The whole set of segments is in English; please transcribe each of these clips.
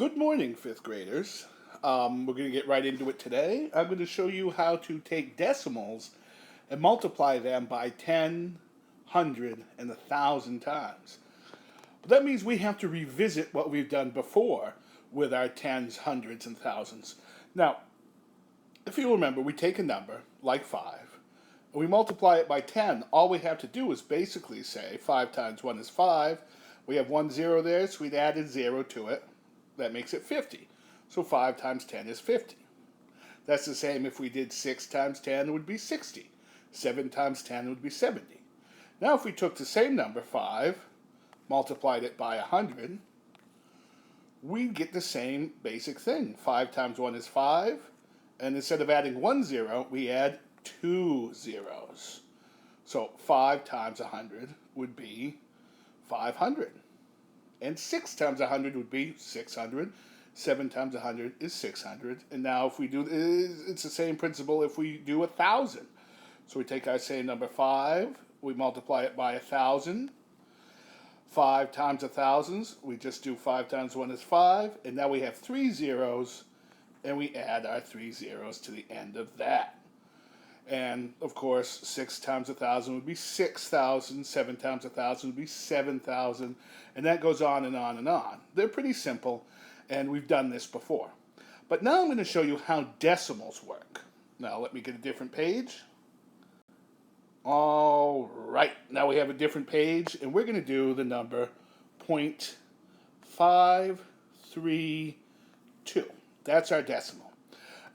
Good morning, fifth graders. We're going to get right into it today. I'm going to show you how to take decimals and multiply them by 10, 100, and 1,000 times. But that means we have to revisit what we've done before with our tens, hundreds, and thousands. Now, if you remember, we take a number, like 5, and we multiply it by 10. All we have to do is basically say 5 times 1 is 5. We have 1 0 there, so we'd add a 0 to it. That makes it 50. So 5 times 10 is 50. That's the same if we did 6 times 10, it would be 60. 7 times 10 would be 70. Now if we took the same number, 5, multiplied it by 100, we'd get the same basic thing. 5 times 1 is 5, and instead of adding 1 0, we add 2 zeros. So 5 times 100 would be 500. And 6 times 100 would be 600. 7 times 100 is 600. And now if we do, it's the same principle if we do 1,000. So we take our same number 5, we multiply it by 1,000. 5 times 1,000, we just do 5 times 1 is 5. And now we have 3 zeros, and we add our 3 zeros to the end of that. And of course, 6 times 1,000 would be 6,000, 7 times 1,000 would be 7,000, and that goes on and on and on. They're pretty simple, and we've done this before. But now I'm going to show you how decimals work. Now let me get a different page. All right, now we have a different page, and we're going to do the number 0.532. That's our decimal.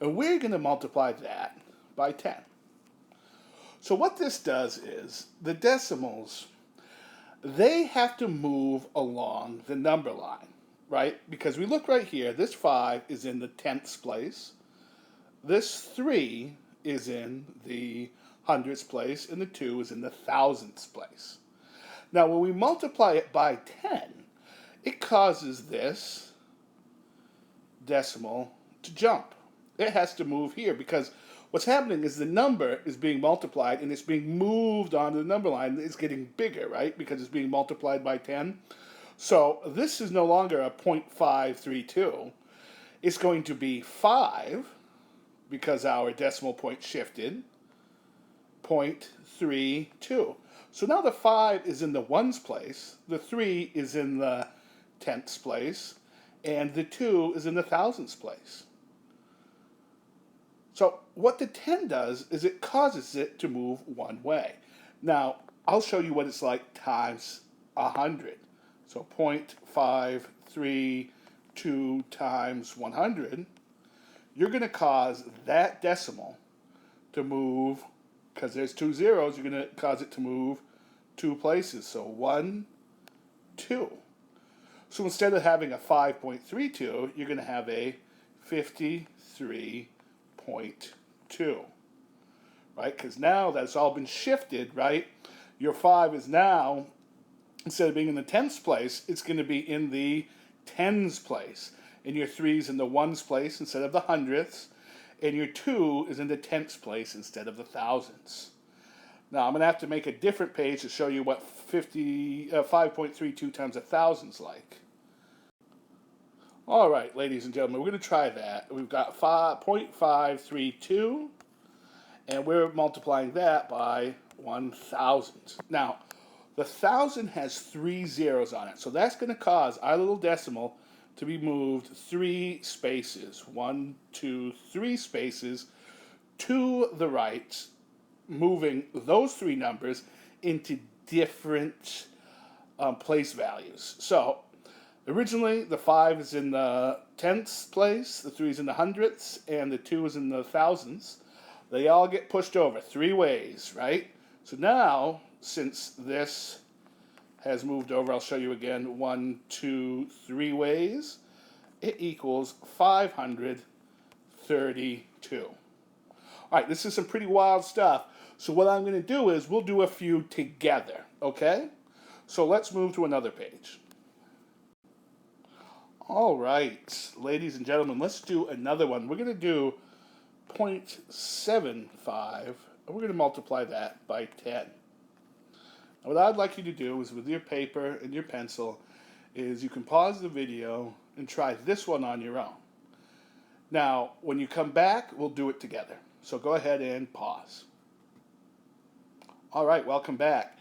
And we're going to multiply that by 10. So what this does is, the decimals, they have to move along the number line, right? Because we look right here, this 5 is in the 10ths place, this 3 is in the 100ths place, and the 2 is in the 1,000ths place. Now when we multiply it by 10, it causes this decimal to jump. It has to move here because what's happening is the number is being multiplied and it's being moved onto the number line. It's getting bigger, right? Because it's being multiplied by 10. So this is no longer a 0.532. It's going to be 5 because our decimal point shifted. 0.32. So now the 5 is in the ones place, the 3 is in the 10ths place, and the 2 is in the 1,000ths place. So what the 10 does is it causes it to move one way. Now, I'll show you what it's like times 100. So 0.532 times 100, you're going to cause that decimal to move, because there's 2 zeros, you're going to cause it to move 2 places. So 1, 2. So instead of having a 5.32, you're going to have a 53.2, right? Because now that's all been shifted, right? Your 5 is now, instead of being in the 10ths place, it's going to be in the tens place. And your 3 is in the ones place instead of the hundredths. And your 2 is in the 10ths place instead of the thousands. Now I'm going to have to make a different page to show you what 5.32 times 1,000's like. All right, ladies and gentlemen, we're going to try that. We've got 0.532, and we're multiplying that by 1,000. Now, the 1,000 has 3 zeros on it, so that's going to cause our little decimal to be moved 3 spaces. 1, 2, 3 spaces to the right, moving those 3 numbers into different place values. So originally, the 5 is in the 10ths place, the 3 is in the hundredths, and the 2 is in the thousands. They all get pushed over 3 ways, right? So now, since this has moved over, I'll show you again, 1, 2, 3 ways, it equals 532. All right, this is some pretty wild stuff. So what I'm going to do is we'll do a few together, okay? So let's move to another page. All right, ladies and gentlemen, let's do another one. We're going to do 0.75, and we're going to multiply that by 10. Now what I'd like you to do is with your paper and your pencil is you can pause the video and try this one on your own. Now, when you come back, we'll do it together. So go ahead and pause. All right, welcome back.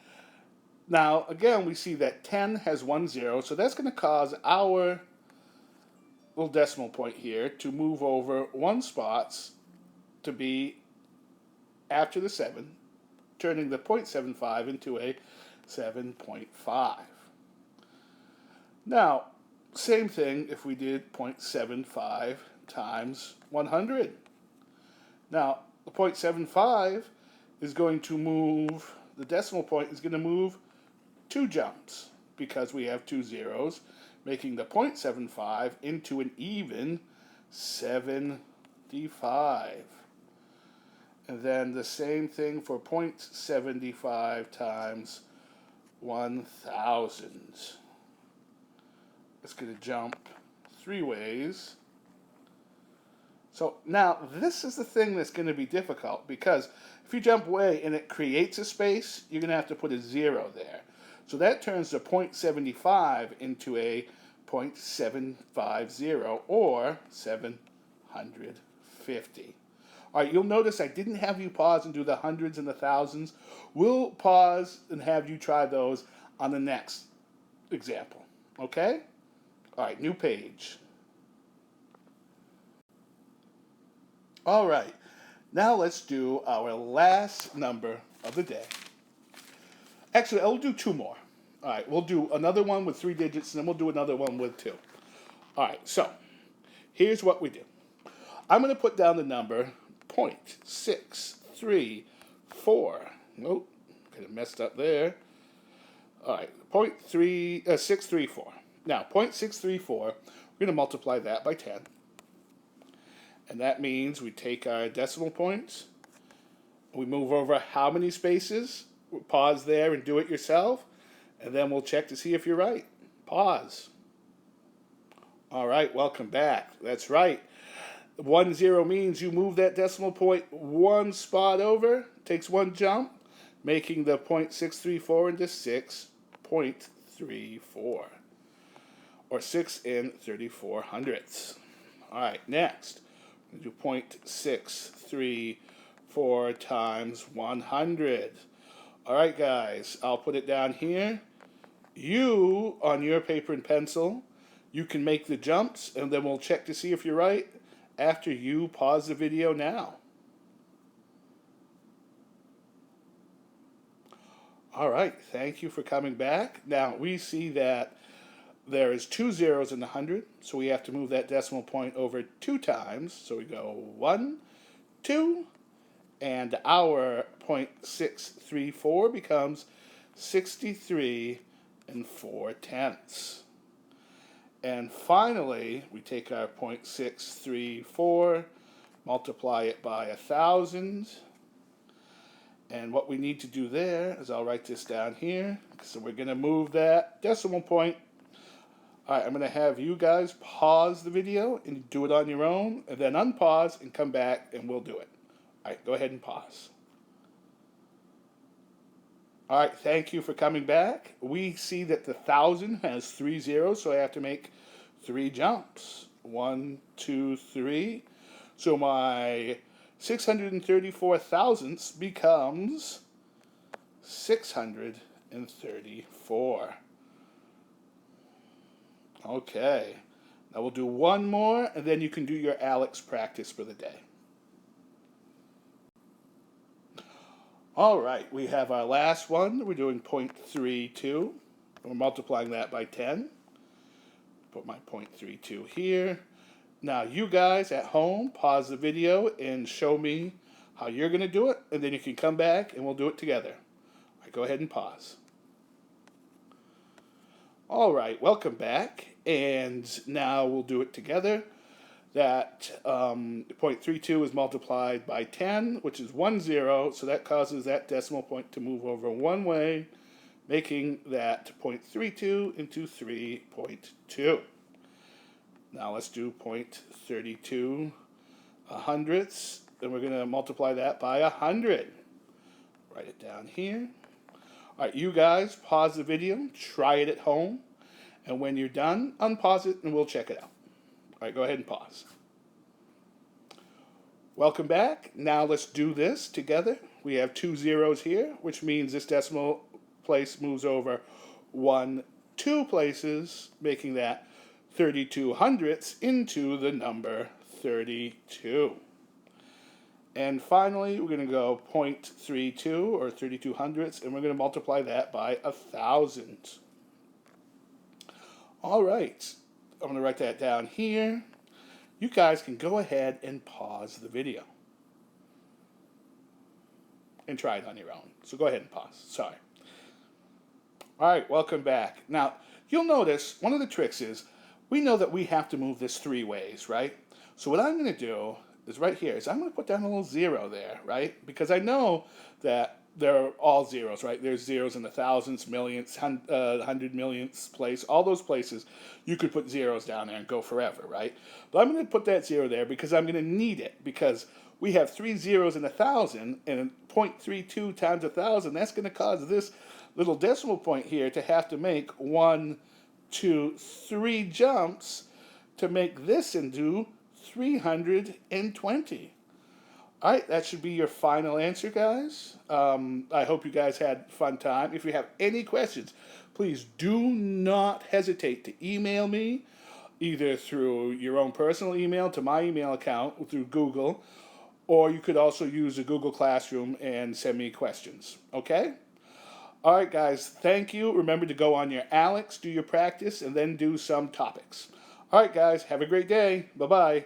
Now, again, we see that 10 has 1 0, so that's going to cause our little decimal point here to move over 1 spot to be after the 7, turning the 0.75 into a 7.5. Now, same thing if we did 0.75 times 100. Now, the 0.75 is going to move, the decimal point is going to move 2 jumps because we have 2 zeros, making the 0.75 into an even 75. And then the same thing for 0.75 times 1,000. It's going to jump 3 ways. So now this is the thing that's going to be difficult, because if you jump away and it creates a space, you're going to have to put a 0 there. So that turns the 0.75 into a 0.750 or 750. All right, you'll notice I didn't have you pause and do the hundreds and the thousands. We'll pause and have you try those on the next example. Okay? All right, new page. All right, now let's do our last number of the day. Actually, I'll do 2 more. All right, we'll do another one with 3 digits, and then we'll do another one with 2. All right, so here's what we do. I'm going to put down the number 0.634. Nope, kind of messed up there. All right, 634. Now, 0.634, we're going to multiply that by 10. And that means we take our decimal points, we move over how many spaces, pause there and do it yourself, and then we'll check to see if you're right. Pause. All right, welcome back. That's right. 1 0 means you move that decimal point 1 spot over, takes 1 jump, making the 0.634 into 6.34, or 6 34/100ths. All right, next, we do 0.634 times 100. All right, guys, I'll put it down here. You, on your paper and pencil, you can make the jumps, and then we'll check to see if you're right after you pause the video now. All right, thank you for coming back. Now, we see that there is 2 zeros in the 100, so we have to move that decimal point over 2 times. So we go 1, 2, and our 0.634 becomes 63 4/10. And finally, we take our 0.634, multiply it by 1,000. And what we need to do there is, I'll write this down here. So we're going to move that decimal point. All right, I'm going to have you guys pause the video and do it on your own, and then unpause and come back and we'll do it. All right, go ahead and pause. All right, thank you for coming back. We see that the 1,000 has 3 zeros, so I have to make 3 jumps. 1, 2, 3. So my 634 thousandths becomes 634. Okay, now we'll do one more, and then you can do your Alex practice for the day. All right, we have our last one. We're doing 0.32. We're multiplying that by 10. Put my 0.32 here. Now you guys at home, pause the video and show me how you're going to do it, and then you can come back and we'll do it together. All right, go ahead and pause. All right, welcome back, and now we'll do it together. That 0.32 is multiplied by 10, which is 1 0, so that causes that decimal point to move over 1 way, making that 0.32 into 3.2. Now let's do 0.32 hundredths, and we're going to multiply that by 100. Write it down here. All right, you guys, pause the video, try it at home, And when you're done, unpause it and we'll check it out. All right, go ahead and pause. Welcome back. Now let's do this together. We have 2 zeros here, which means this decimal place moves over 2 places, making that 32 hundredths into the number 32. And finally, we're going to go 0.32 or 32 hundredths, and we're going to multiply that by 1,000. All right, I'm going to write that down here. You guys can go ahead and pause the video and try it on your own. So go ahead and pause. Sorry. All right, welcome back. Now, you'll notice one of the tricks is we know that we have to move this 3 ways, right? So what I'm going to do is right here is I'm going to put down a little 0 there, right? Because I know that they're all zeros, right? There's zeros in the thousands, millions, 100 millionths place, all those places you could put zeros down there and go forever, right? But I'm going to put that 0 there because I'm going to need it, because we have 3 zeros in 1,000, and 0.32 times 1,000, that's going to cause this little decimal point here to have to make 1, 2, 3 jumps to make this into 320. All right, that should be your final answer, guys. I hope you guys had fun time. If you have any questions, please do not hesitate to email me, either through your own personal email to my email account through Google, or you could also use a Google Classroom and send me questions, okay? All right, guys, thank you. Remember to go on your Alex, do your practice, and then do some topics. All right, guys, have a great day. Bye-bye.